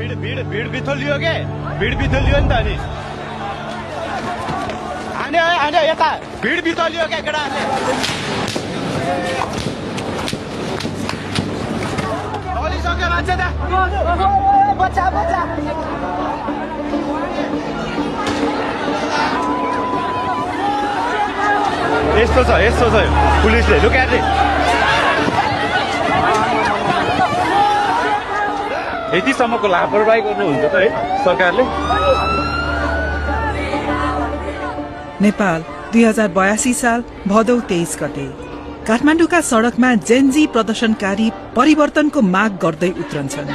भिड बिथोलियो के भिड बिथोलियो नि त अनि आने यता भिड बिथोलियो के केटाहरूले चलिसक्यो मान्छे त बच्चा यस्तो छ पुलिसले लुक्याटे यतिसम्मको लापरवाही गर्नुहुन्छ त है सरकारले। नेपाल 2082 साल भदौ 23 गते काठमाडौँका सड़कमा जेनजी प्रदर्शनकारी परिवर्तनको माग गर्दै उत्रन्छन्,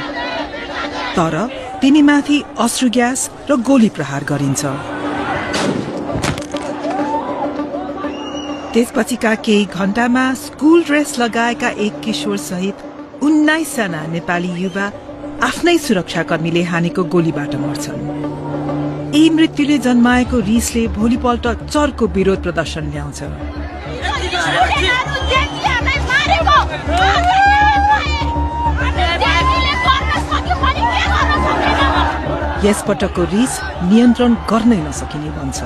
तर तिनीमाथि अश्रु ग्यास र गोली प्रहार गरिन्छ। त्यसपछिका केही घण्टामा स्कूल ड्रेस लगाएका एक किशोर सहित 19 जना नेपाली युवा आफ्नै सुरक्षाकर्मीले हानेको गोलीबाट मर्छन्। यी मृत्युले जन्माएको रिसले भोलिपल्ट चर्को विरोध प्रदर्शन ल्याउँछ। यसपटकको रिस नियन्त्रण गर्नै नसकिने बन्छ।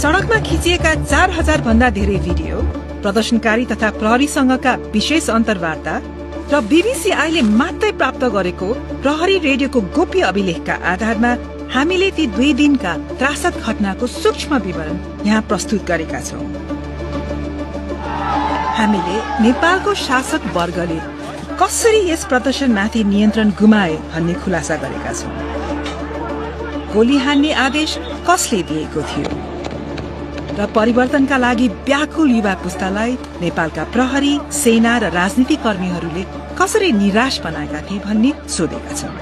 सड़कमा खिचिएका 4000 भन्दा धेरै भिडियो, प्रदर्शनकारी तथा प्रहरीसँगका विशेष अन्तर्वार्ता र बीबीसी आईले मात्रै प्राप्त गरेको प्रहरी रेडियोको गोप्य अभिलेखका आधारमा हामीले ती 2 दिनका त्रासद घटनाको सूक्ष्म विवरण यहाँ प्रस्तुत गरेका छौं। हामीले नेपालको शासक वर्गले कसरी यस प्रदर्शनमाथि नियन्त्रण गुमाए भन्ने खुलासा गरेका छौं। गोली हान्ने आदेश कसले दिएको थियो र परिवर्तनका लागि व्याकुल युवा पुस्तालाई नेपालका प्रहरी, सेना र राजनीतिक कर्मीहरूले कसरी निराश बनाएका थिए भन्ने सोधेका छौं।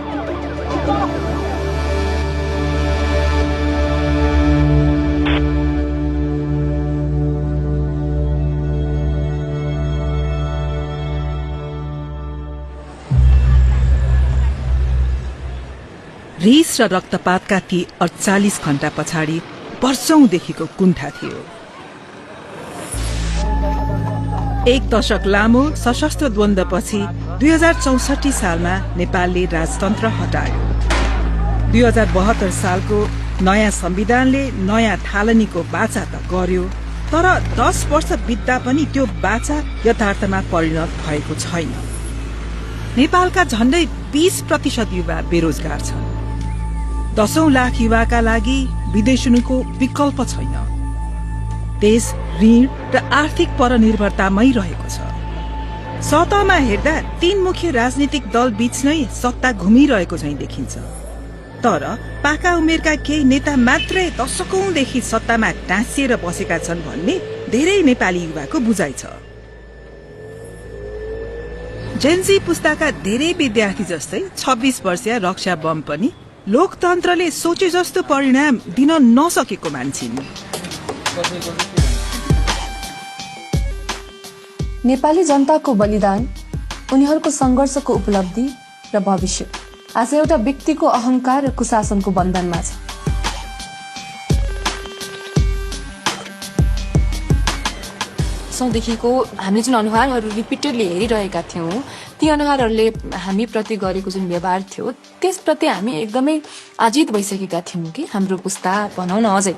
रिस र रक्तपातका ती 48 घण्टा पछाडि वर्षौंदेखिको कुण्ठा थियो। 1 दशक लामो सशस्त्र द्वन्द्वपछि 2064 सालमा नेपालले राजतन्त्र हटायो। 2072 सालको नयाँ संविधानले नयाँ थालनीको बाचा त गर्यो, तर 10 वर्ष बित्दा पनि त्यो बाचा यथार्थमा परिणत भएको छैन। नेपालका झण्डै 20% युवा बेरोजगार छन्। 10 लाख युवाका लागि विदेशको विकल्प छैन। देश ऋण र आर्थिक परनिर्भरतामै रहेको छ। सतहमा हेर्दा 3 मुख्य राजनीतिक दल बीच नै सत्ता घुमिरहेको झैं देखिन्छ, तर पाका उमेरका केही नेता मात्रै दशकौंदेखि सत्तामा टाँसिएर बसेका छन् भन्ने धेरै नेपाली युवाको बुझाइ छ। जेनजी पुस्ताका धेरै विद्यार्थी जस्तै 26 वर्षीय रक्षा बम पनि लोकतन्त्रले सोचे जस्तो परिणाम दिन नसकेको मान्छिन्। नेपाली जनताको बलिदान, उनीहरूको संघर्षको उपलब्धि र भविष्य आज एउटा व्यक्तिको अहंकार र कुशासनको बन्धनमा छ। देखिको हामीले जुन अनुहारहरू रिपिटेडली हेरिरहेका थियौं, ती अनुहारहरूले हामी प्रति गरेको जुन व्यवहार थियो त्यसप्रति हामी एकदमै आजित भइसकेका थियौं कि हाम्रो पुस्ता भनौं न अझै,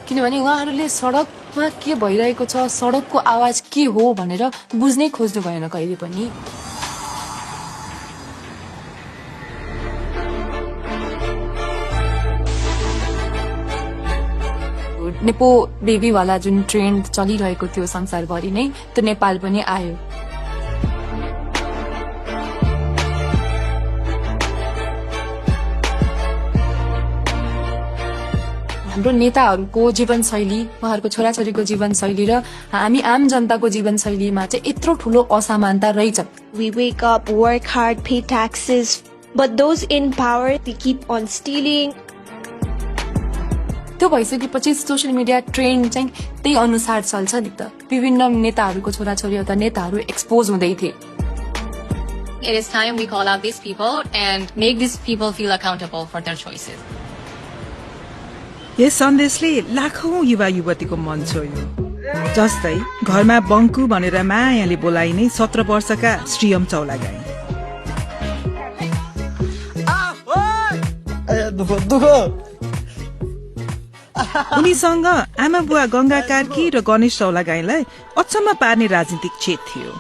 किनभने उहाँहरूले सडकमा के भइरहेको छ, सडकको आवाज के हो भनेर बुझ्नै खोज्नु भएन कहिले पनि। नेपो बेबी वाला जुन ट्रेन्ड चलिरहेको थियो संसारभरि नै, त्यो नेपाल पनि आयो। हाम्रो नेताहरूको जीवनशैली, उहाँहरूको छोराछोरीको जीवनशैली र हामी आम जनताको जीवनशैलीमा चाहिँ यत्रो ठूलो असमानता रहेछ। We wake up, work hard, pay taxes, but those in power, they keep on stealing. त्यो भइसकेपछि सोशल मिडिया ट्रेन्ड चाहिँ त्यही अनुसार चल्छ नि त। विभिन्न नेताहरूको छोराछोरी अथवा नेताहरू एक्सपोज हुँदै थिए। It is time we call out these people and make these people feel accountable for their choices. यस सन्देशले लाखौं युवा युवतीको मन छोयो। जस्तै घरमा बङ्कु भनेर मायाले बोलाइने 17 वर्षका श्रीयम चौलागाई। उनीसँग आमा बुवा गंगा कार्की र गणेश चौलागाईलाई अचम्म पार्ने राजनीतिक चेत थियो।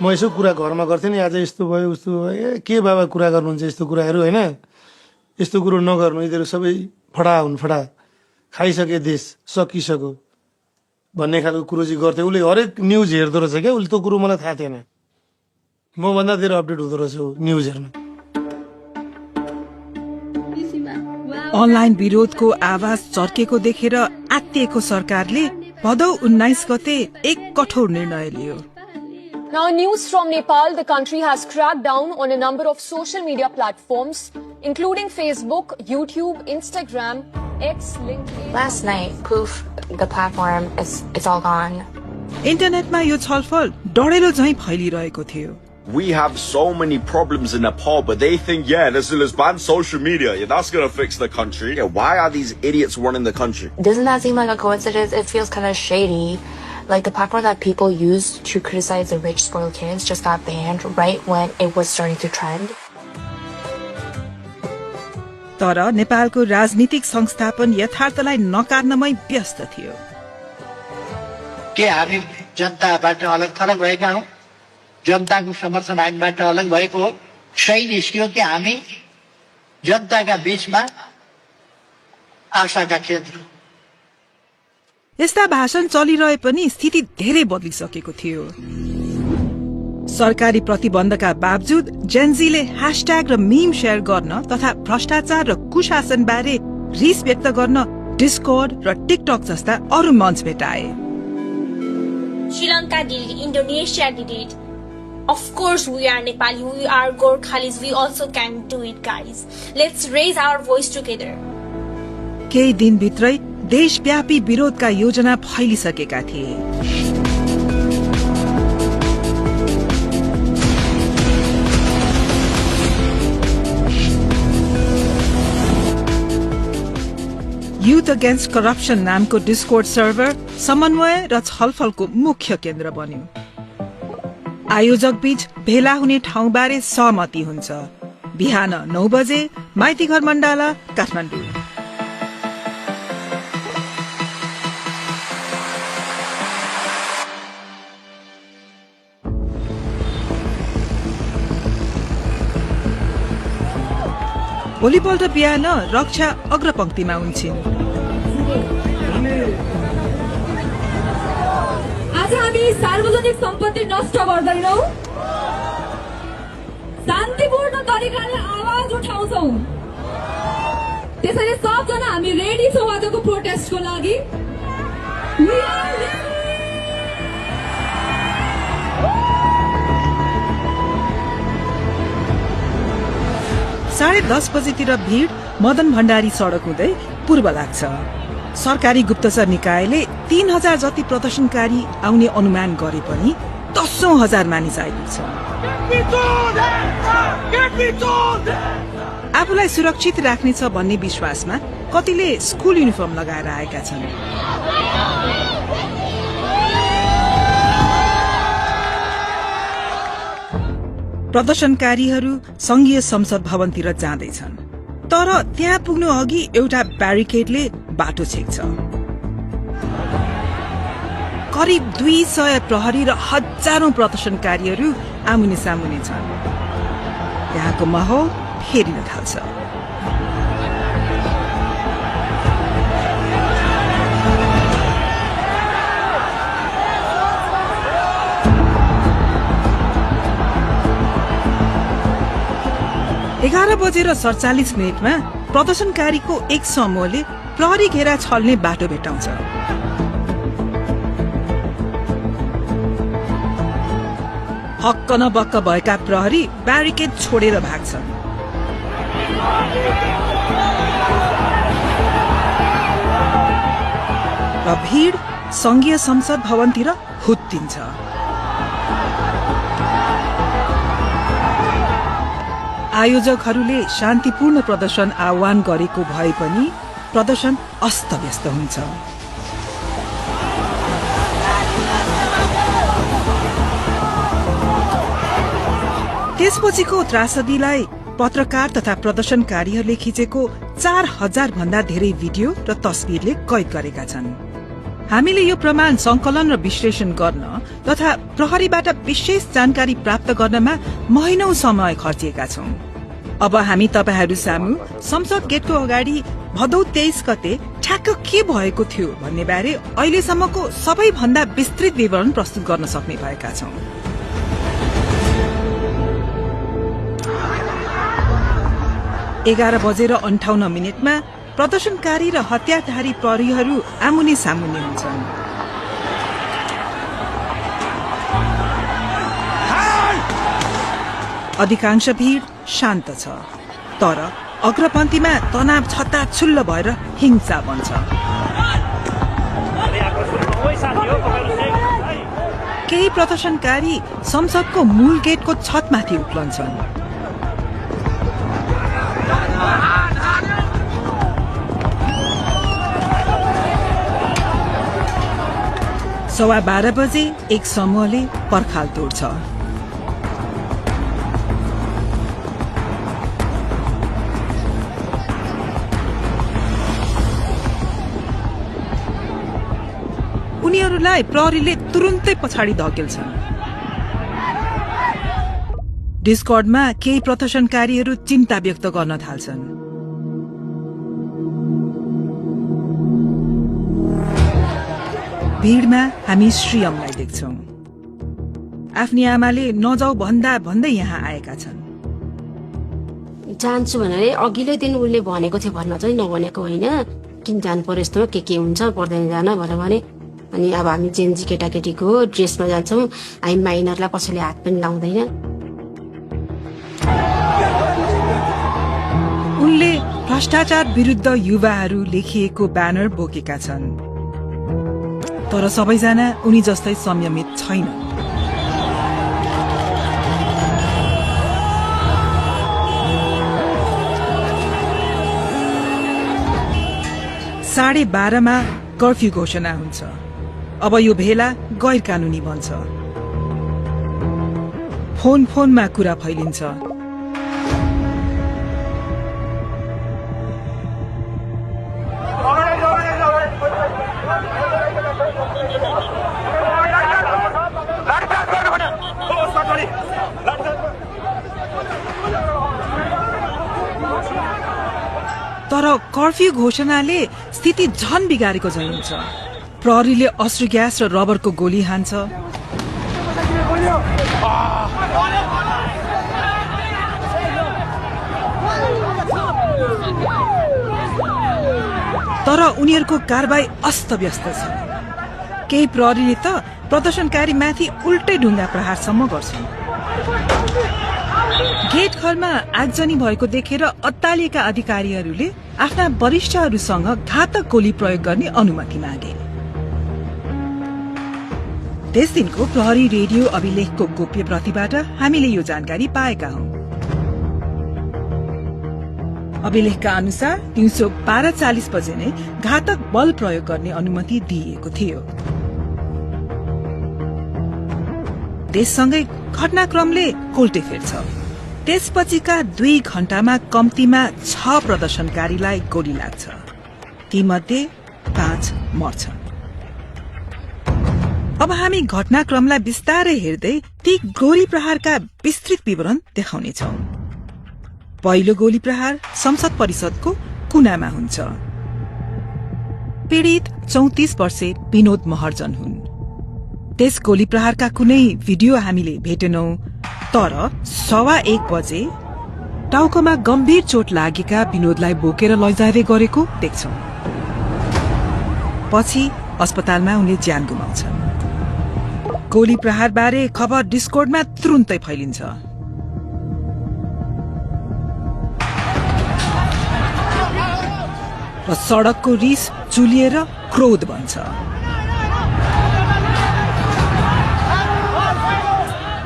म यसो कुरा घरमा गर्थेँ नि, आज यस्तो भयो उस्तो भयो, के बाबा कुरा गर्नुहुन्छ यस्तो कुराहरू होइन, यस्तो कुरो नगर्नु, यिनीहरू सबै फडा हुन्, फडा खाइसके देश सकिसक्यो भन्ने खालको कुरो चाहिँ गर्थे। उसले हरेक न्युज हेर्दो रहेछ क्या, उसले त्यो कुरो मलाई थाहा थिएन, मभन्दा धेरै अपडेट हुँदो रहेछ न्युज हेर्न। अनलाइन विरोधको आवाज चर्केको देखेर आत्तिएको सरकारले भदौ 19 गते एक कठोर निर्णय लियो। Now, news from Nepal, the country has cracked down on a number of social media platforms, including Facebook, YouTube, Instagram, X, LinkedIn. Last night, poof, the platform it's all gone. इन्टरनेटमा यो छलफल डढेलो झैं फैलिरहेको थियो। We have so many problems in Nepal, but they think, let's ban social media. Yeah, that's going to fix the country. Yeah, why are these idiots running the country? Doesn't that seem like a coincidence? It feels kind of shady. Like the platform that people used to criticize the rich, spoiled kids just got banned right when it was starting to trend. तर नेपालको राजनीतिक संस्थापन यथार्थलाई नकार्नमै व्यस्त थियो। के हामी जनताबाट अलग थलग भएका हौं? जनताको समर्थन हामीबाट अलग भएको हो? सही निस्क्यो कि हामी जनताका बीचमा आशाका केन्द्र। यस्ता भाषण चलिरहे पनि स्थिति धेरै बदलिसकेको थियो। सरकारी प्रतिबन्धका बावजुद जेनजीले ह्याशट्याग र मीम शेयर गर्न तथा भ्रष्टाचार र कुशासन बारे रिस व्यक्त गर्न डिस्कर्ड र टिकटक जस्ता अरू मञ्च भेटाए। Sri Lanka did it, Indonesia did it. Of course we are Nepali, we are Gorkhalis, we also can do it, guys. Let's raise our voice together. केही दिनभित्रै देशव्यापी विरोधका योजना फैलिसकेका थिए। युथ अगेन्स्ट करप्सन नामको डिस्कोर्ड सर्भर समन्वय र छलफलको मुख्य केन्द्र बन्यो। आयोजक बीच भेला हुने ठाउँबारे सहमति हुन्छ। बिहान 9 बजे माइतीघर मण्डाला, काठमाडौँ। भोलिपल्ट बिहान रक्षा अग्रपंक्तिमा हुन्छन्। आज हामी सार्वजनिक सम्पत्ति नष्ट गर्दैनौ, शान्तिपूर्ण तरिकाले आवाज उठाउँछौ। त्यसैले सबजना हामी रेडी छौं आजको प्रोटेस्टको लागि। We are ready. 10:30 बजेतिर भीड़ मदन भण्डारी सड़क हुँदै पूर्व लाग्छ। सरकारी गुप्तचर निकायले 3000 जति प्रदर्शनकारी आउने अनुमान गरे पनि 10,000 मानिस आइपुग्छ। आफूलाई सुरक्षित राख्नेछ भन्ने विश्वासमा कतिले स्कुल युनिफर्म लगाएर आएका छन्। प्रदर्शनकारीहरू संघीय संसद भवनतिर जाँदैछन्, तर त्यहाँ पुग्नु अघि एउटा ब्यारिकेडले बाटो छेक्छ। करिब 200 प्रहरी र हजारौं प्रदर्शनकारीहरू आमुने सामुने छन्। यहाँको माहौल फेरिन थाल्छ। एघार बजेर 47 मिनटमा प्रदर्शनकारीको एक समूहले प्रहरी घेरा छल्ने बाटो भेटाउँछ। हक्क न बक्क भएका प्रहरी ब्यारिकेड छोडेर भाग्छन्। र भीड़ संघीय संसद भवनतिर हुत्तिन्छ। आयोजकहरूले शान्तिपूर्ण प्रदर्शन आह्वान गरेको भए पनि प्रदर्शन अस्तव्यस्त हुन्छ। त्यसपछिको त्रासदीलाई पत्रकार तथा प्रदर्शनकारीहरूले खिचेको 4000 भन्दा धेरै भिडियो र तस्बिरले कैद गरेका छन्। हामीले यो प्रमाण संकलन र विश्लेषण गर्न तथा प्रहरीबाट विशेष जानकारी प्राप्त गर्नमा महिनौं समय खर्चिएका छौं। अब हामी तपाईहरू सामु संसद गेटको अगाडि भदौ 23 गते ठ्याक्क के भएको थियो भन्ने बारे अहिलेसम्मको सबैभन्दा विस्तृत विवरण प्रस्तुत गर्न सक्ने भएका छौं। 11:58 प्रदर्शनकारी र हतियारधारी प्रहरीहरू आमुने सामुने हुन्छन्। अधिकांश भीड़ शान्त छ, तर अग्रपन्थीमा तनाव छत्ताछुल्ल भएर हिंसा बन्छ। केही प्रदर्शनकारी संसदको मूल गेटको छतमाथि उक्लन्छन्। 12:15 बजे एक समूहले पर्खाल तोड्छ। उनीहरूलाई प्रहरीले तुरुन्तै पछाडि धकेल्छन्। डिस्कर्डमा केही प्रदर्शनकारीहरू चिन्ता व्यक्त गर्न थाल्छन्। भीड़मा हामी श्रीयमलाई देख्छौं। आफ्नी आमाले नजाऊ भन्दा भन्दै यहाँ आएका छन्। जान्छु भनेर अघिल्लो दिन उसले भनेको थियो, भन्न चाहिँ नभनेको होइन। किन जानु पर्यो यस्तोमा, के हुन्छ पर्दैन जान भनेर भने। अनि अब हामी जेन्जी केटाकेटीको ड्रेसमा जान्छौं, हामी माइनरलाई कसैले हात पनि लाउँदैन। उनले भ्रष्टाचार विरुद्ध युवाहरू लेखिएको ब्यानर बोकेका छन्, तर सबैजना उनी जस्तै संयमित छैन। साढे 12:30 कर्फ्यू घोषणा हुन्छ। अब यो भेला गैर कानूनी बन्छ। फोनमा कुरा फैलिन्छ। तर कर्फ्यू घोषणाले स्थिति झन बिगारेको झै हुन्छ। प्रहरीले अश्रु ग्यास र रबरको गोली हान्छ। तर उनीहरूको कारबाही अस्तव्यस्त छ। केही प्रहरीले त प्रदर्शनकारी माथि उल्टै ढुङ्गा प्रहारसम्म गर्छन्। गेट घरमा आगजनी भएको देखेर अत्तालिएका अधिकारीहरूले आफ्ना वरिष्ठहरूसँग घातक गोली प्रयोग गर्ने अनुमति मागे। त्यस दिनको प्रहरी रेडियो अभिलेखको गोप्य प्रतिबाट हामीले यो जानकारी पाएका हौं। अभिलेखका अनुसार दिउँसो 12:40 बजे नै घातक बल प्रयोग गर्ने अनुमति दिइएको थियो। त्यससँगै घटनाक्रमले कोल्टे फेर्छ। त्यसपछिका 2 घण्टामा कम्तीमा 6 प्रदर्शनकारीलाई गोली लाग्छ। तीमध्ये 5 मर्छन्। अब हामी घटनाक्रमलाई विस्तारै हेर्दै ती गोली प्रहारका विस्तृत विवरण देखाउनेछौं। पहिलो गोली प्रहार संसद परिषदको कुनामा हुन्छ। पीड़ित 34 वर्षे विनोद महर्जन हुन्। त्यस गोली प्रहारका कुनै भिडियो हामीले भेटेनौं, तर 1:15 बजे टाउकोमा गम्भीर चोट लागेका विनोदलाई बोकेर लैजाँदै गरेको देख्छौं। पछि अस्पतालमा उनले ज्यान गुमाउँछन्। गोली प्रहार बारे खबर डिस्कर्डमा तुरुन्तै फैलिन्छ। र सड़कको रिस चुलिएर क्रोध बन्छ।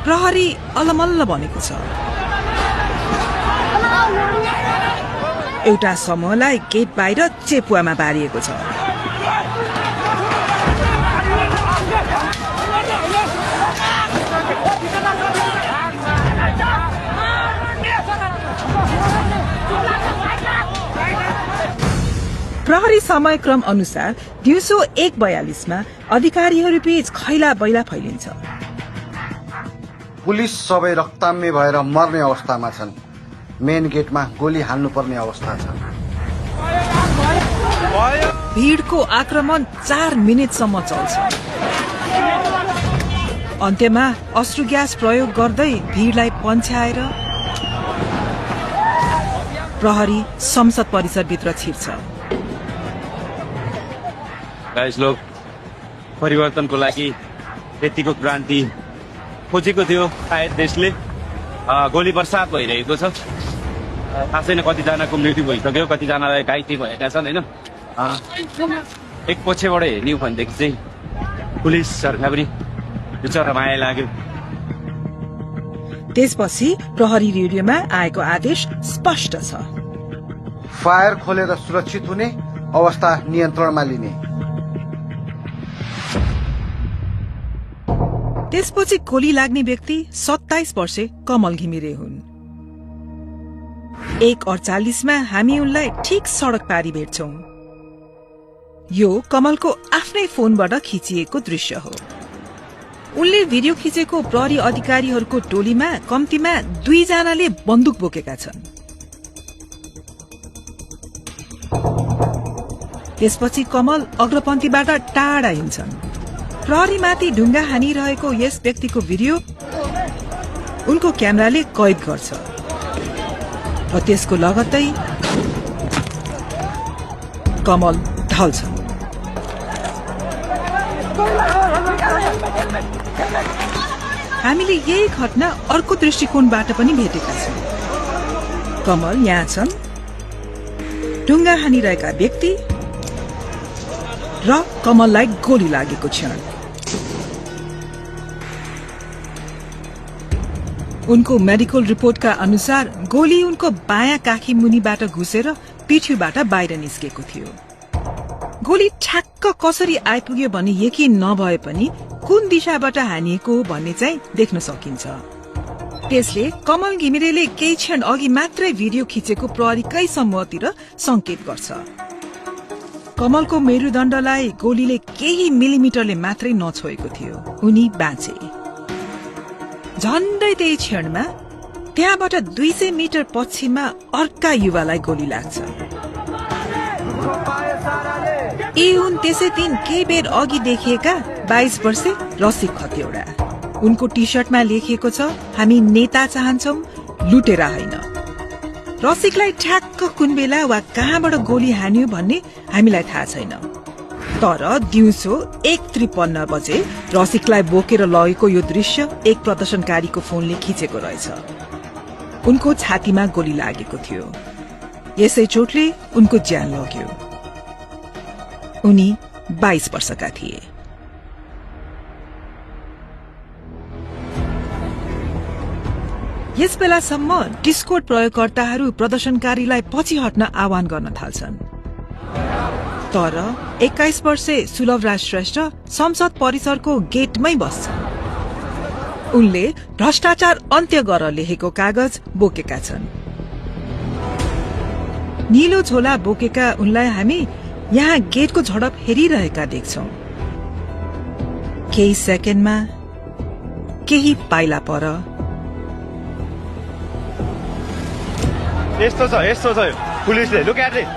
प्रहरी अलमल्ल बनेको छ। एउटा समूहलाई गेट बाहिर चेपुवामा बारिएको छ। प्रहरी समयक्रम अनुसार दिउँसो 1:42 अधिकारीहरू बीच खैला बैला फैलिन्छ। पुलिस सबै रक्ताम्य भएर मर्ने अवस्थामा छन्। मेन गेटमा गोली हाल्नुपर्ने अवस्था छ। भीड़को आक्रमण 4 मिनेटसम्म चल्छ। अन्त्यमा अश्रु ग्यास प्रयोग गर्दै भीड़लाई पन्छ्याएर प्रहरी संसद परिसरभित्र छिर्छ। गाइस लोग परिवर्तनको लागि यतिको क्रान्ति खोजेको थियो सायद देशले। गोली बर्सात भइरहेको छ। थाहा छैन कतिजनाको मृत्यु भइसक्यो, कतिजनालाई घाइते भएका छन् होइन। एक पछिबाट हेर्ने हो भनेदेखि चाहिँ पुलिसहरूलाई पनि बिचरा माया लाग्यो। त्यसपछि प्रहरी रेडियोमा आएको आदेश स्पष्ट छ। फायर खोलेर सुरक्षित हुने, अवस्था नियन्त्रणमा लिने। त्यसपछि गोली लाग्ने व्यक्ति 27 वर्षे कमल घिमिरे हुन्। 1:48 हामी उनलाई ठिक सड़क पारी भेट्छौं। यो कमलको आफ्नै फोनबाट खिचिएको दृश्य हो। उनले भिडियो खिचेको प्रहरी अधिकारीहरूको टोलीमा कम्तीमा 2 जनाले बन्दुक बोकेका छन्। त्यसपछि कमल अग्रपन्थीबाट टाढा हिँड्छन्। प्रहरीमाथि ढुङ्गा हानिरहेको यस व्यक्तिको भिडियो उनको क्यामेराले कैद गर्छ र त्यसको लगत्तै कमल ढल्छ। हामीले यही घटना अर्को दृष्टिकोणबाट पनि भेटेका छौं। कमल यहाँ छन्, ढुङ्गा हानिरहेका व्यक्ति र कमललाई गोली लागेको क्षण। उनको मेडिकल रिपोर्टका अनुसार गोली उनको बायाँ काखी मुनिबाट घुसेर पिठ्यूबाट बाहिर निस्केको थियो। गोली ठ्याक्क कसरी आइपुग्यो भन्ने यकिन नभए पनि कुन दिशाबाट हानिएको हो भन्ने चाहिँ देख्न सकिन्छ। त्यसले कमल घिमिरेले केही क्षण अघि मात्रै भिडियो खिचेको प्रहरीकै समूहतिर संकेत गर्छ। कमलको मेरुदण्डलाई गोलीले केही मिलिमिटरले मात्रै नछोएको थियो। उनी बाँचे। झण्डै त्यही क्षणमा त्यहाँबाट 200 मिटर पछिमा अर्का युवालाई गोली लाग्छ। यी हुन् त्यसै दिन केही बेर अघि देखिएका 22 वर्षे रसिक खतिवड़ा। उनको टी शर्टमा लेखिएको छ, हामी नेता चाहन्छौं, लुटेरा होइन। रसिकलाई ठ्याक्क कुन बेला वा कहाँबाट गोली हान्यो भन्ने हामीलाई थाहा छैन। तर दिउँसो 1:53 बजे रसिकलाई बोकेर लगेको यो दृश्य एक प्रदर्शनकारीको फोनले खिचेको रहेछ। उनको छातीमा गोली लागेको थियो। यसै चोटले उनको ज्यान लग्यो। उनी 22 वर्षका थिए। यस बेलासम्म डिस्कोड प्रयोगकर्ताहरू प्रदर्शनकारीलाई पछि हट्न आह्वान गर्न थाल्छन्। तर 21 वर्षे सुलभराज श्रेष्ठ संसद परिसरको गेटमै बस्छन्। उनले भ्रष्टाचार अन्त्य गर लेखेको कागज बोकेका छन्। नीलो झोला बोकेका उनलाई हामी यहाँ गेटको झडप हेरिरहेका देख्छौं। केही सेकेन्डमा केही पाइला पर यस्तो छ पुलिसले लुक एट इट।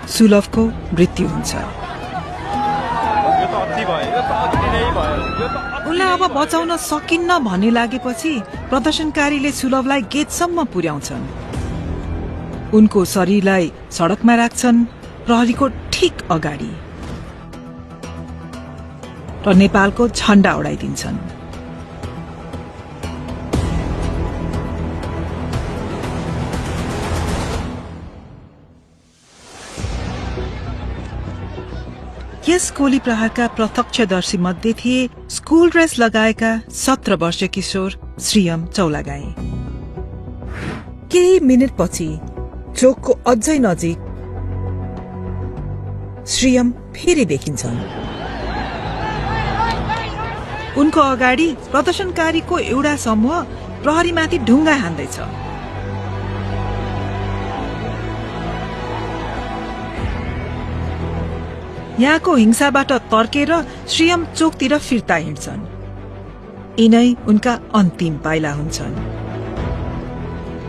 सुलभको मृत्यु हुन्छ। उनलाई अब बचाउन सकिन्न भन्ने लागेपछि प्रदर्शनकारीले सुलभलाई गेटसम्म पुर्याउँछन्। उनको शरीरलाई सड़कमा राख्छन्, प्रहरीको ठिक अगाडि, र नेपालको झण्डा उडाइदिन्छन्। यस गोली प्रहारका प्रत्यक्षदर्शी मध्ये थिए स्कूल ड्रेस लगाएका 17 वर्षीय किशोर श्रीयम चौलागाई। केही मिनेटपछि चोकको अझै नजिक श्रीयम फेरि देखिन्छन्। उनको अगाडि प्रदर्शनकारीको एउटा समूह प्रहरीमाथि ढुङ्गा हान्दैछ। यहाँको हिंसाबाट तर्केर श्रीयम चोकतिर फिर्ता हिँड्छन्। यिनै उनका अन्तिम पाइला हुन्छन्।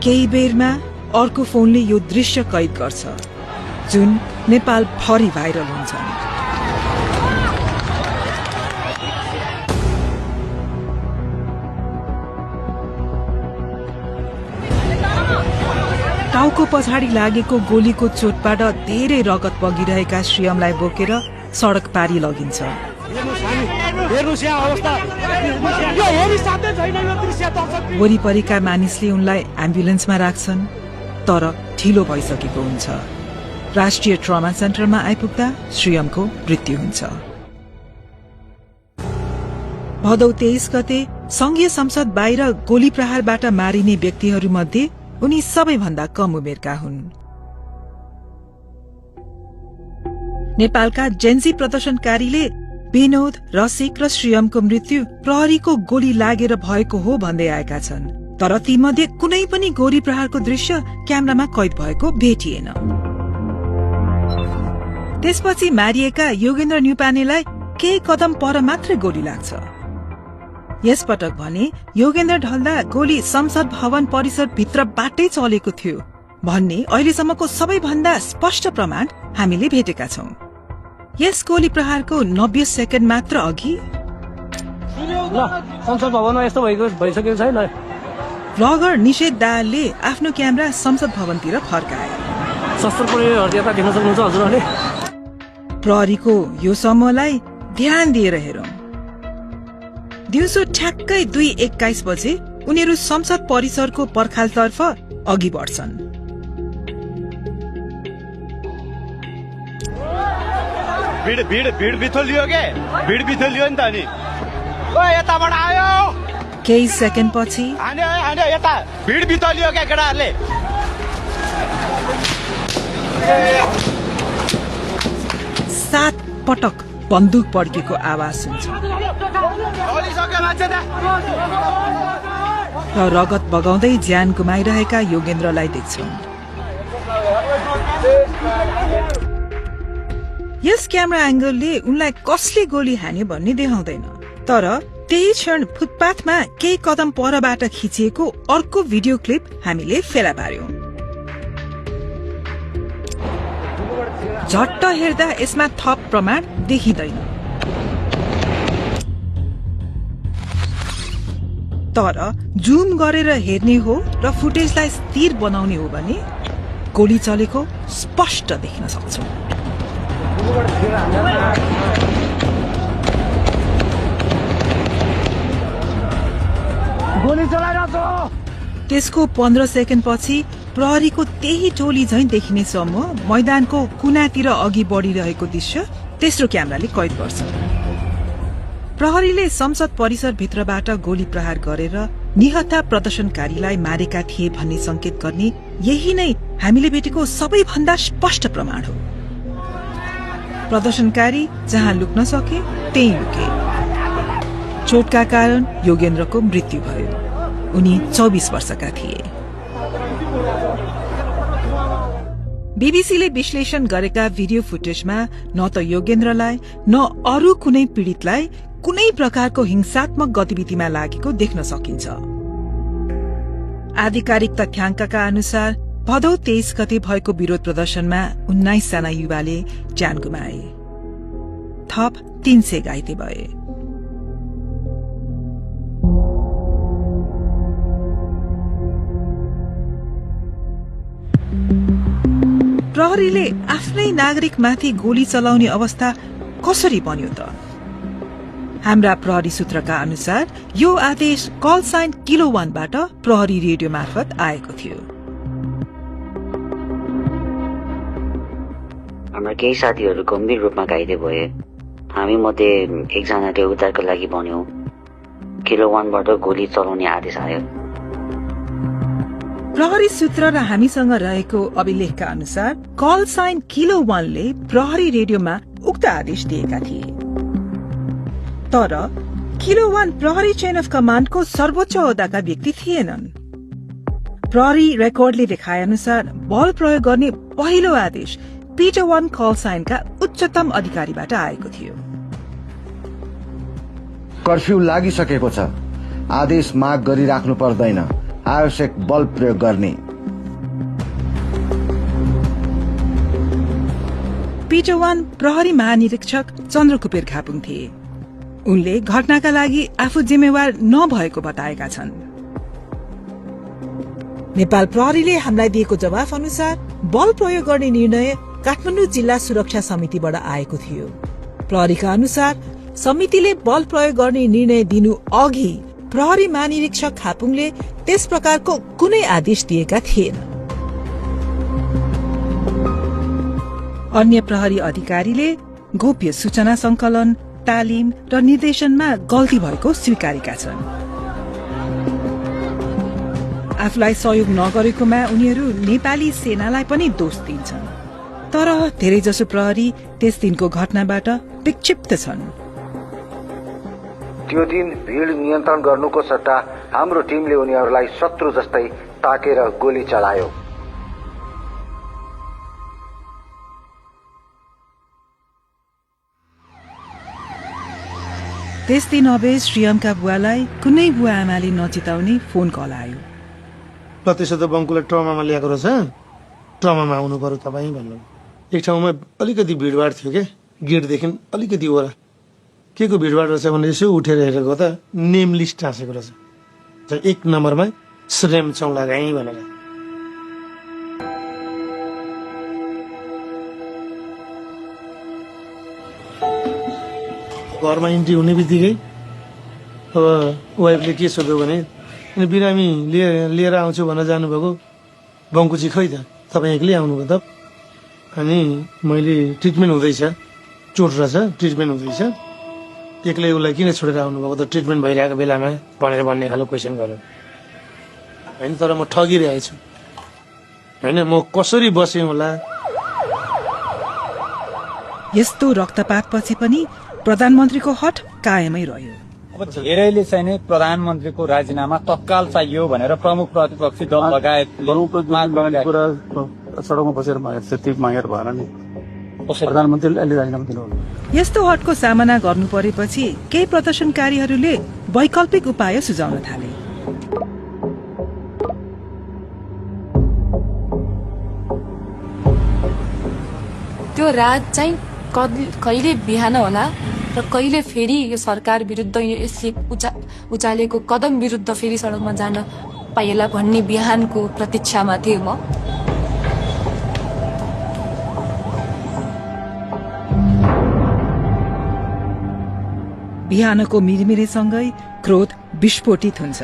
केही बेरमा अर्को फोनले यो दृश्य कैद गर्छ जुन नेपाल भरि भाइरल हुन्छन्। टाउको पछाडि लागेको गोलीको चोटबाट धेरै रगत बगिरहेका श्रीयमलाई बोकेर सड़क पारी लगिन्छ। वरिपरिका मानिसले उनलाई एम्बुलेन्समा राख्छन् तर ढिलो भइसकेको हुन्छ। राष्ट्रिय ट्रमा सेन्टरमा आइपुग्दा श्रीयमको मृत्यु हुन्छ। भदौ 23 गते संघीय संसद बाहिर गोली प्रहारबाट मारिने व्यक्तिहरूमध्ये उनी सबैभन्दा कम उमेरका हुन्। नेपालका जेन्जी प्रदर्शनकारीले विनोद, रसिक र श्रीयमको मृत्यु प्रहरीको गोली लागेर भएको हो भन्दै आएका छन्, तर तीमध्ये कुनै पनि गोली प्रहारको दृश्य क्यामेरामा कैद भएको भेटिएन। त्यसपछि मारिएका योगेन्द्र न्युपानेलाई केही कदम पर मात्रै गोली लाग्छ। यसपटक भने योगेन्द्र ढल्दा गोली संसद भवन परिसर भित्रबाटै चलेको थियो भन्ने अहिलेसम्मको सबैभन्दा स्पष्ट प्रमाण हामीले भेटेका छौं। यस गोली प्रहारको 90 सेकेन्ड मात्र अघि संसद भवनमा यस्तो भइसकेको छैन। ब्लगर निषेध दाहालले आफ्नो क्यामेरा संसद भवनतिर फर्काए। सशस्त्र प्रहरीहरु यता देख्न सक्नुहुन्छ हजुरहरूले। प्रहरीको यो समूहलाई ध्यान दिएर हेरौं। दिउँसो ठ्याक्कै 2:21 बजे उनीहरू संसद परिसरको पर्खालतर्फ अघि बढ्छन्। भिड बिथोलियो के? भिड बिथोलियो नि त नि। ओए यताबाट आयो। केही सेकेन्ड पछि हान्यो यता भिड बिथोलियो के केटाहरुले? 7 पटक बन्दुक पड्केको आवाज सुन्छ र रगत बगाउँदै ज्यान गुमाइरहेका योगेन्द्रलाई देख्छौं। यस क्यामेरा एंगलले उनलाई कसले गोली हान्यो भन्ने देखाउँदैन, तर त्यही क्षण फुटपाथमा केही कदम परबाट खिचिएको अर्को भिडियो क्लिप हामीले फेला पार्यौं। झट्ट हेर्दा यसमा थप प्रमाण देखिँदैन, तर जुम गरेर हेर्ने हो र फुटेजलाई स्थिर बनाउने हो भने गोली चलेको स्पष्ट देख्न सक्छौं। त्यसको 15 सेकेन्ड पछि प्रहरीको त्यही टोली झैं देखिने समूह मैदानको कुनातिर अघि बढ़िरहेको दृश्य तेस्रो क्यामेराले कैद गर्छ। प्रहरीले संसद परिसर भित्रबाट गोली प्रहार गरेर निहत्था प्रदर्शनकारीलाई मारेका थिए भन्ने संकेत गर्ने यही नै हामीले भेटेको सबैभन्दा स्पष्ट प्रमाण हो। प्रदर्शनकारी जहाँ लुक्न सके त्यही लुके। चोटका कारण योगेन्द्रको मृत्यु भयो। उनी 24 वर्षका थिए। बीबीसीले विश्लेषण गरेका भिडियो फुटेजमा न त योगेन्द्रलाई न अरू कुनै पीड़ितलाई कुनै प्रकारको हिंसात्मक गतिविधिमा लागेको देख्न सकिन्छ। आधिकारिक तथ्याङ्कका अनुसार भदौ 23 गते भएको विरोध प्रदर्शनमा 19 जना युवाले ज्यान गुमाए। थप 300 घाइते भए। प्रहरीले आफ्नै नागरिकमाथि गोली चलाउने अवस्था कसरी बन्यो त? हाम्रा प्रहरी सूत्रका अनुसार यो आदेश कल साइन किलो 1 बाट प्रहरी रेडियो मार्फत आएको थियो। हाम्रा केही साथीहरू गम्भीर रूपमा घाइते भए। हामी मध्ये एकजनाले उद्धारको लागि भन्यो। किलो 1 बाट गोली चलाउने आदेश आयो। प्रहरी सूत्र र हामीसँग रहेको अभिलेखका अनुसार कल साइन किलो 1 ले प्रहरी रेडियोमा उक्त आदेश दिएका थिए, तर किलो 1 प्रहरी चेन अफ कमाण्डको सर्वोच्च ओहदाका व्यक्ति थिएनन्। प्रहरी रेकर्डले देखाए अनुसार बल प्रयोग गर्ने पहिलो आदेश Peter 1 कल साइनका उच्च उच्चतम अधिकारीबाट आएको थियो। कर्फ्यू लागिसकेको छ, आदेश माग गरिराख्नु पर्दैन, आवश्यक बल प्रयोग गर्ने। पिटर वान प्रहरी महानिरीक्षक चन्द्रकुपेर खापुङ थिए। उनले घटनाका लागि आफू जिम्मेवार नभएको बताएका छन्। नेपाल प्रहरीले हामीलाई दिएको जवाफ अनुसार बल प्रयोग गर्ने निर्णय काठमाडौँ जिल्ला सुरक्षा समितिबाट आएको थियो। प्रहरीका अनुसार समितिले बल प्रयोग गर्ने निर्णय दिनु अघि प्रहरी महानिरीक्षक खापुङले त्यस प्रकारको कुनै आदेश दिएका थिएन। अन्य प्रहरी अधिकारीले गोप्य सूचना संकलन, तालिम र निर्देशनमा गल्ती भएको स्वीकारेका छन्। आफूलाई सहयोग नगरेकोमा उनीहरू नेपाली सेनालाई पनि दोष दिन्छन्। तर धेरैजसो प्रहरी त्यस दिनको घटनाबाट विक्षिप्त छन्। त्यो दिन भीड़ नियन्त्रण गर्नुको सट्टा हाम्रो टिमले उनीहरूलाई शत्रु जस्तै ताकेर गोली चलायो। त्यस दिन अवेश श्रीयमका बुवालाई कुनै बुवा आमाले नचिताउने फोन कल आयो। त्यसो त बङ्कुलाई ट्रमामा ल्याएको रहेछ, ट्रमामा आउनु पर्यो तपाईँ भन्नु। एक ठाउँमा अलिकति भिडभाड थियो क्या, गेटदेखि अलिकति ओरा के को भिडभाड रहेछ भने यसो उठेर हेरेको त नेम लिस्ट टाँसेको रहेछ, 1 नम्बरमा श्रेम चौलागाई भनेर। घरमा इन्ट्री हुने बित्तिकै अब वाइफले के सोध्यो भने बिरामी लिएर आउँछु भनेर जानुभएको, बङ्कुची खै त तपाईँ एक्लै आउनुभयो त? अनि मैले ट्रिटमेन्ट हुँदैछ, चोट रहेछ, ट्रिटमेन्ट हुँदैछ, एक्लै उसलाई किन छोडेर आउनुभएको त ट्रिटमेन्ट भइरहेको बेलामा भनेर भन्ने खालको क्वेसन गर्यो होइन। तर म ठगिरहेको छु होइन, म कसरी बसेँ होला। यस्तो रक्तपातपछि पनि प्रधानमन्त्रीको हट कायमै रह्यो। अब धेरैले चाहिँ नै प्रधानमन्त्रीको राजीनामा तत्काल चाहियो भनेर प्रमुख प्रतिपक्षी दल लगायत सडकमा बसेर मागेर भएर नि प्रधानमन्त्रीले अहिले राजीनामा दिनुभयो। यस्तो हटको सामना गर्नु परेपछि केही प्रदर्शनकारीहरूले वैकल्पिक उपाय सुझाउन थाले। त्यो रात चाहिँ कहिले बिहान होला र कहिले फेरि यो सरकार विरुद्ध यसले उचालेको कदम विरुद्ध फेरि सडकमा जान पाइएला भन्ने बिहानको प्रतीक्षामा थिएँ म। बिहानको मिरमिरेसँगै क्रोध विस्फोटित हुन्छ।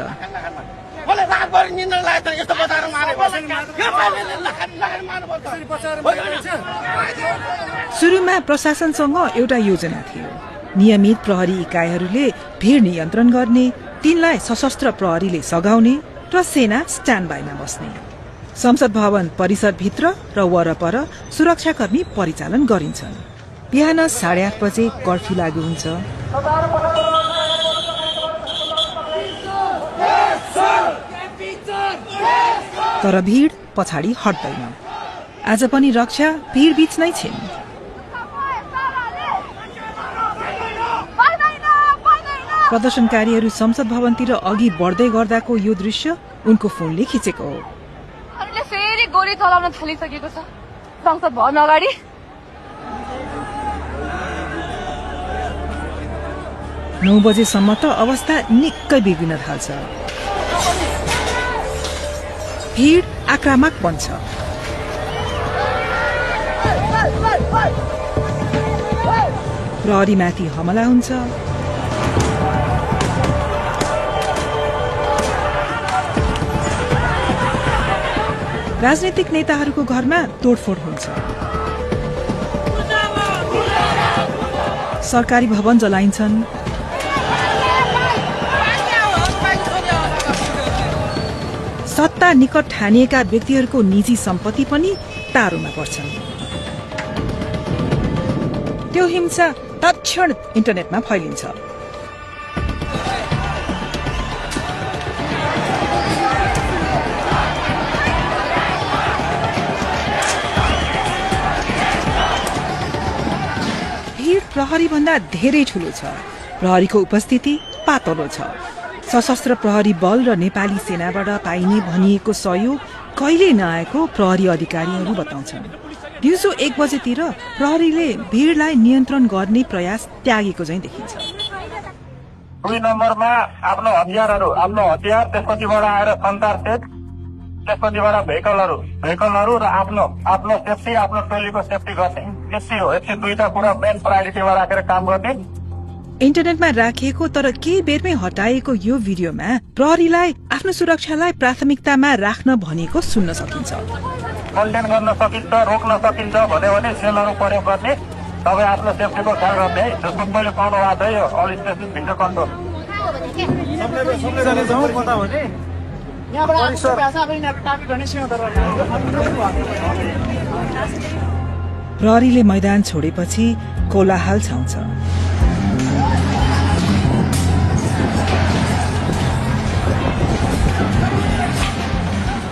सुरुमा प्रशासनसँग एउटा योजना थियो। नियमित प्रहरी इकाइहरूले भीड़ नियन्त्रण गर्ने, तिनलाई सशस्त्र प्रहरीले सघाउने र सेना स्ट्यान्ड बाईमा बस्ने। संसद भवन परिसरभित्र र वरपर सुरक्षाकर्मी परिचालन गरिन्छन्। बिहान 8:30 बजे कर्फ्यू लागू हुन्छ। तर भीड़ पछाडि हट्दैन। आज पनि रक्षा भीड़ बीच नै छिन्। प्रदर्शनकारीहरू संसद भवनतिर अघि बढ्दै गर्दाको यो दृश्य उनको फोनले खिचेको हो। फेरि गोली चलाउन थालिसकेको छ संसद भवन अगाडि। 9 बजेसम्म त अवस्था निकै बिग्रिन थाल्छ। भीड़ आक्रामक बन्छ। प्रहरीमाथि हमला हुन्छ। राजनीतिक नेताहरूको घरमा तोडफोड हुन्छ। सरकारी भवन जलाइन्छन्। सत्ता निकट ठानिएका व्यक्तिहरूको निजी सम्पत्ति पनि तारोमा पर्छन्। त्यो हिंसा तत्क्षण इन्टरनेटमा फैलिन्छ। प्रहरी भन्दा धेरै ठूलो छ। प्रहरीको उपस्थिति पातलो छ। सशस्त्र प्रहरी बल र नेपाली सेनाबाट पाइने भनिएको सहयोग कहिले नआएको प्रहरी अधिकारीहरू बताउँछन्। दिउँसो 1 बजेतिर प्रहरीले भीड़लाई नियन्त्रण गर्ने प्रयास त्यागेको झैं देखिन्छ। 2 नम्बरमा आफ्नो हतियार त्यसपछिबाट आएर सञ्चार सेट, त्यसपछिबाट भेहिकलहरू र आफ्नो सेफ्टी, आफ्नो टोलीको सेफ्टी गर्ने। यति हो। यति दुईटा कुरा मेन प्रायोरिटीमा राखेर काम गर्ने। इन्टरनेटमा राखिएको तर केही बेरमै हटाएको यो भिडियोमा प्रहरीलाई आफ्नो सुरक्षालाई प्राथमिकतामा राख्न भनेको सुन्न सकिन्छ। कन्टेन गर्न सकिन्छ, रोक्न सकिन्छ भन्यो भने सेलहरू प्रयोग गर्ने। तपाईँ आफ्नो सेफ्टीको ख्याल गर्ने है। जस्तो मैले पाउनु भएको थियो यो अल स्टेसन भिडियो कन्ट्रोल। प्रहरीले मैदान छोडेपछि कोलाहल छाउँछ।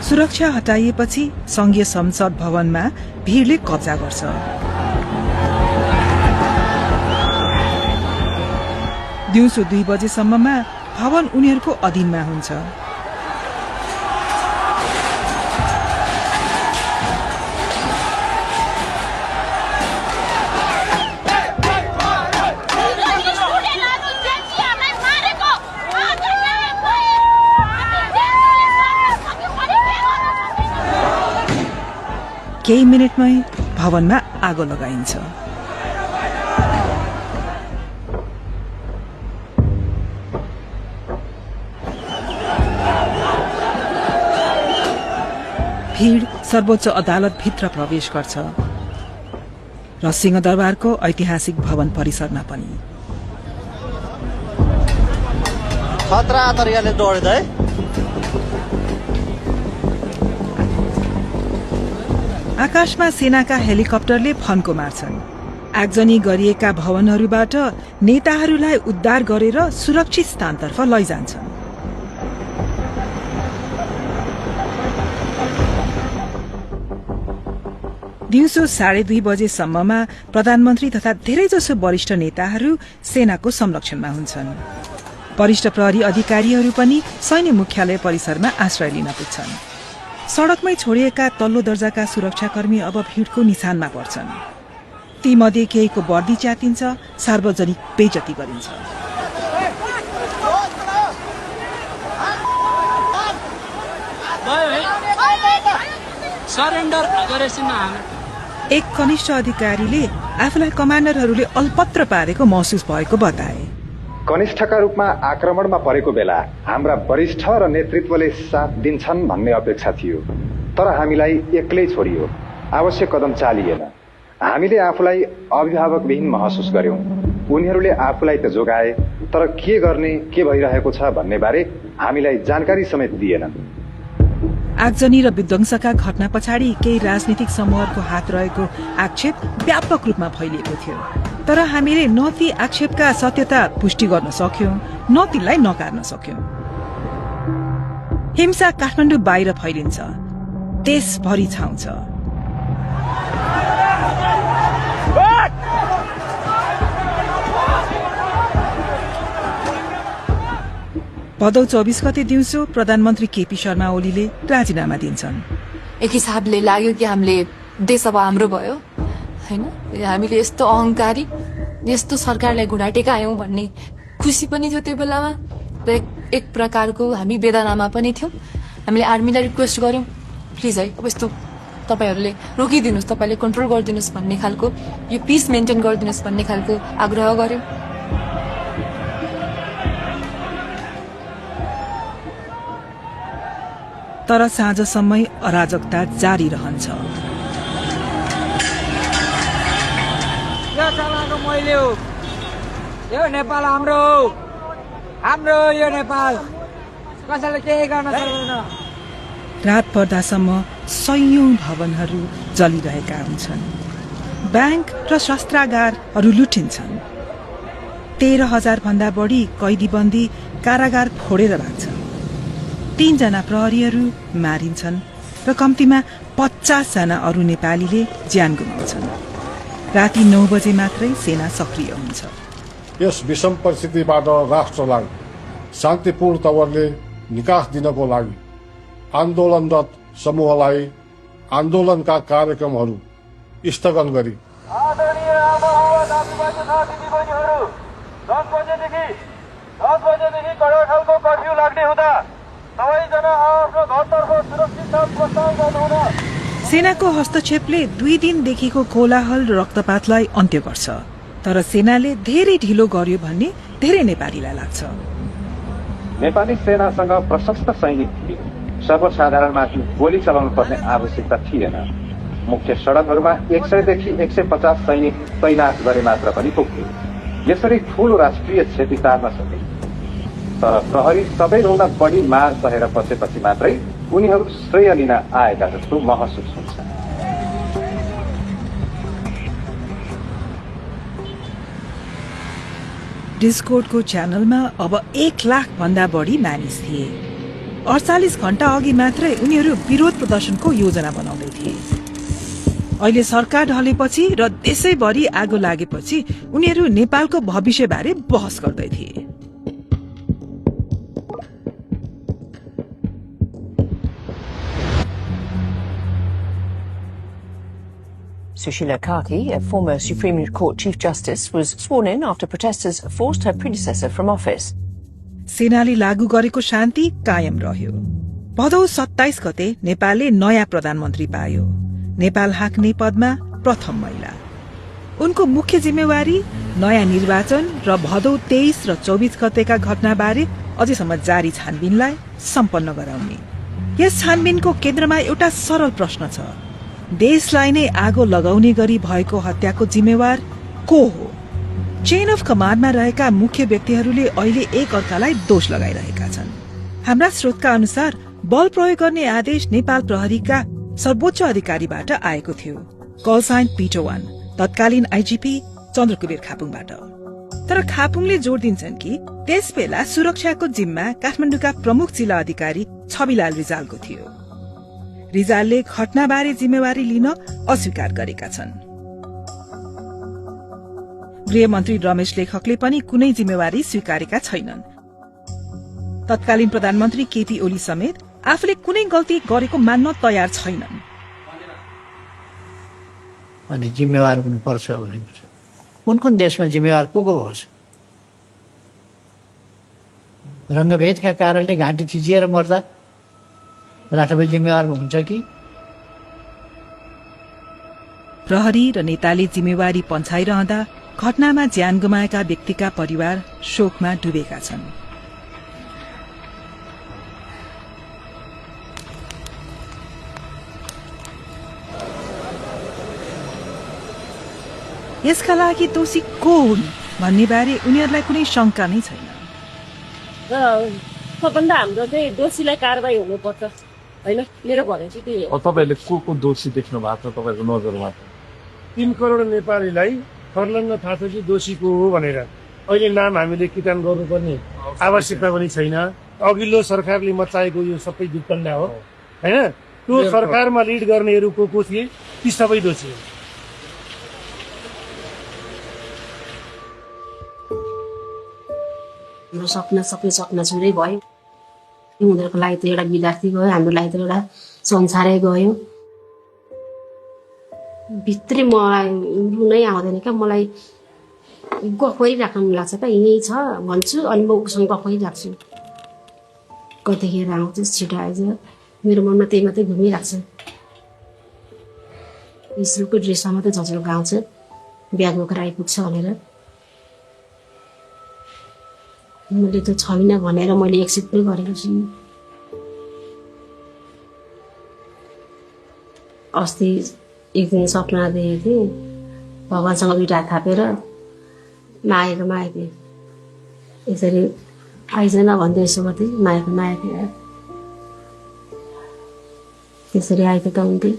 सुरक्षा हटाइएपछि संघीय संसद भवनमा भीड़ले कब्जा गर्छ। दिउँसो 2 बजेसम्ममा भवन उनीहरूको अधीनमा हुन्छ। केही मिनेटमै भवनमा आगो लगाइन्छ। भीड़ सर्वोच्च अदालत भित्र प्रवेश गर्छ र सिंहदरबारको ऐतिहासिक भवन परिसरमा पनि। खतरा तरिकाले दौड्दै है। आकाशमा सेनाका हेलिकप्टरले फन्को मार्छन्। आगजनी गरिएका भवनहरूबाट नेताहरूलाई उद्धार गरेर सुरक्षित स्थानतर्फ लैजान्छन्। दिउँसो 2:30 बजेसम्ममा प्रधानमन्त्री तथा धेरैजसो वरिष्ठ नेताहरू सेनाको संरक्षणमा हुन्छन्। वरिष्ठ प्रहरी अधिकारीहरू पनि सैन्य मुख्यालय परिसरमा आश्रय लिन पुग्छन्। सड़कमै छोडिएका तल्लो दर्जाका सुरक्षाकर्मी अब भीड़को निशानमा पर्छन्। तीमध्ये केहीको वर्दी च्यातिन्छ, सार्वजनिक बेइज्जती गरिन्छ। एक कनिष्ठ अधिकारीले आफूलाई कमान्डरहरूले अल्पत्र पारेको महसुस भएको बताए। कनिष्ठका रूपमा आक्रमणमा परेको बेला हाम्रा वरिष्ठ र नेतृत्वले साथ दिन्छन् भन्ने अपेक्षा थियो, तर हामीलाई एक्लै छोडियो। आवश्यक कदम चालिएन। हामीले आफूलाई अभिभावकविहीन महसुस गर्यौं। उनीहरूले आफूलाई त जोगाए, तर के गर्ने, के भइरहेको छ भन्ने बारे हामीलाई जानकारी समेत दिएनन्। आगजनी र विध्वंसका घटना पछाडि केही राजनीतिक समूहहरूको हात रहेको आक्षेप व्यापक रूपमा फैलिएको थियो, तर हामीले न ती आक्षेपका सत्यता पुष्टि गर्न सक्यौं, न तिनलाई नकार्न सक्यौं। हिंसा काठमाडौँ बाहिर फैलिन्छ, देशभरि छाउँछ। भदौ 24 गते दिउँसो प्रधानमन्त्री केपी शर्मा ओलीले राजीनामा दिन्छन्। एक हिसाबले लाग्यो कि हामीले देश अब हाम्रो भयो हैन, हामीले यस्तो अहंकारी, यस्तो सरकारलाई घुँडा टेकायौं भन्ने खुसी पनि थियो त्यो बेलामा र एक प्रकारको हामी वेदनामा पनि थियौं। हामीले आर्मीलाई रिक्वेस्ट गर्यौं, प्लिज है अब यस्तो तपाईहरुले रोकिदिनुस्, तपाईले कन्ट्रोल गरिदिनुस् भन्ने खालको, यो पीस मेन्टेन गरिदिनुस् भन्ने खालको आग्रह गर्यौं। तर साँझसम्मै अराजकता जारी रहन्छ। यो चलाको मैले हो, यो नेपाल हाम्रो यो नेपाल, कसैले केही गर्न सक्दैन। रात पर्दासम्म सयौं भवनहरू जलिरहेका हुन्छन्। ब्याङ्क र शस्त्रागारहरू लुटिन्छन्। 13,000 भन्दा बढी कैदीबन्दी कारागार फोडेर भाग्छन्। 3 जना प्रहरीहरू मारिन्छन् र कम्तीमा 50 जना अरू नेपालीले ज्यान गुमाउँछन्। राति 9 बजे मात्रै सेना सक्रिय हुन्छ। यस विषम परिस्थितिबाट राष्ट्रलाई शान्तिपूर्ण तवरले निकास दिनको लागि आन्दोलनरत समूहलाई आन्दोलनका कार्यक्रमहरू स्थगन गरी आदरणीय आमाबाबा दाजुभाइ तथा दिदीबहिनीहरू 10 बजेदेखि कडा खालको कर्फ्यू लाग्ने हुँदा सबैजना आफ्नो घरतर्फ सुरक्षित साथ प्रस्थान गर्नुहुन। सेनाको हस्तक्षेपले 2 दिनदेखिको कोलाहल र रक्तपातलाई अन्त्य गर्छ, तर सेनाले धेरै ढिलो गर्यो भन्ने धेरै नेपालीलाई लाग्छ। नेपाली सेनासँग प्रशस्त सैनिक थिए। सर्वसाधारणमाथि गोली चलाउनु पर्ने आवश्यकता थिएन। मुख्य सडकहरूमा 100 देखि 150 सैनिक तैनात गरे मात्र पनि पुग्थ्यो। यसरी ठूलो राष्ट्रिय क्षति टार्न सके। तर प्रहरी सबैभन्दा बढी मार सहेर बसेपछि मात्रै उनीहरू श्रेय लिन आएका जस्तो महसुस हुन्छ। डिस्कोर्डको च्यानलमा अब 1 लाख भन्दा बढी मानिस थिए। 48 घण्टा अघि मात्रै उनीहरू विरोध प्रदर्शनको योजना बनाउँदै थिए। अहिले सरकार ढलेपछि र देशैभरि आगो लागेपछि उनीहरू नेपालको भविष्यबारे बहस गर्दै थिए। Sushila Karki, a former Supreme Court Chief Justice, was sworn in after protesters forced her predecessor from office. सेनाले लागू गरेको शान्ति कायम रह्यो। भदौ 27 गते नेपालले नयाँ प्रधानमन्त्री पायो। नेपाल हाँक्ने पदमा प्रथम महिला। उनको मुख्य जिम्मेवारी नयाँ निर्वाचन र भदौ 23 र 24 गतेका घटनाबारे अझैसम्म जारी छानबिनलाई सम्पन्न गराउने। यस छानबिनको केन्द्रमा एउटा सरल प्रश्न छ, देशलाई नै आगो लगाउने गरी भएको हत्याको जिम्मेवार को हो? चेन अफ कमान्डमा रहेका मुख्य व्यक्तिहरूले अहिले एक अर्कालाई दोष लगाइरहेका छन्। हाम्रा स्रोतका अनुसार बल प्रयोग गर्ने आदेश नेपाल प्रहरीका सर्वोच्च अधिकारीबाट आएको थियो, कल साइन पिटर 1, तत्कालीन आइजीपी चन्द्रकुबेर खापुङबाट। तर खापुङले जोड़ दिन्छन् कि त्यसबेला सुरक्षाको जिम्मा काठमाडौँका प्रमुख जिल्ला अधिकारी छविलाल रिजालको थियो। रिजालले घटनाबारे जिम्मेवारी लिन अस्वीकार गरेका छन्। गृहमन्त्री रमेश लेखकले पनि कुनै जिम्मेवारी स्वीकारेका छैनन्। तत्कालीन प्रधानमन्त्री केपी ओली समेत आफूले कुनै गल्ती गरेको मान्न तयार छैनन्। अनि जिम्मेवार हुनुपर्छ भने कुन देशमा जिम्मेवार को होस्? रंगभेदका कारणले घाँटी थिचिएर मर्दा राष्ट्रपति जिम्मेवार हुन्छ कि? प्रहरी र नेताले जिम्मेवारी पन्छाइरहँदा घटनामा ज्यान गुमाएका व्यक्तिका परिवार शोकमा डुबेका छन्। यसका लागि दोषी को हुन् भन्ने बारे उनीहरूलाई कुनै शंका नै छैन। सबभन्दा हाम्रो चाहिँ दोषीलाई कारबाही हुनुपर्छ हैन, मेरो भनाइ चाहिँ त्यही हो। तपाईहरुले को दोषी देख्नु भएको छ तपाईको नजरमा? 3 करोड नेपालीलाई फर्लङ्ग थाहा छ कि दोषी को हो भनेर अहिले नाम हामीले किटान गर्नुपर्ने आवश्यकता पनि छैन। अघिल्लो सरकारले मचाएको यो सबै विपन्ना हो हैन। त्यो सरकारमा लिड गर्नेहरू को थिए, ती सबै दोषी हो। हाम्रो सपना छुरै भयो। उनीहरूको लागि त एउटा विद्यार्थी गयो, हाम्रो लागि त एउटा संसारै गयो। भित्री मलाई रुनै आउँदैन क्या, मलाई गफ गरिराख्नु मन लाग्छ क्या, यही छ भन्छु अनि म उसँग गफ गरिराख्छु। कतिखेर आउँछ छिटो आइज, मेरो मनमा त्यही मात्रै घुमिरहेको छ। स्कुलको ड्रेसमा मात्रै झझल्को आउँछ, ब्याग बोकेर आइपुग्छ भनेर। मैले त छैन भनेर मैले एक्सेप्ट पनि गरेको छु। अस्ति एक दिन सपना देखेको थिएँ, भगवान्सँग 2 हात थापेर मागेको थिएँ, यसरी आइजन भन्दै यसो गर्थेँ, मागेको थिएँ, त्यसरी आएको त हुन्थ्यो।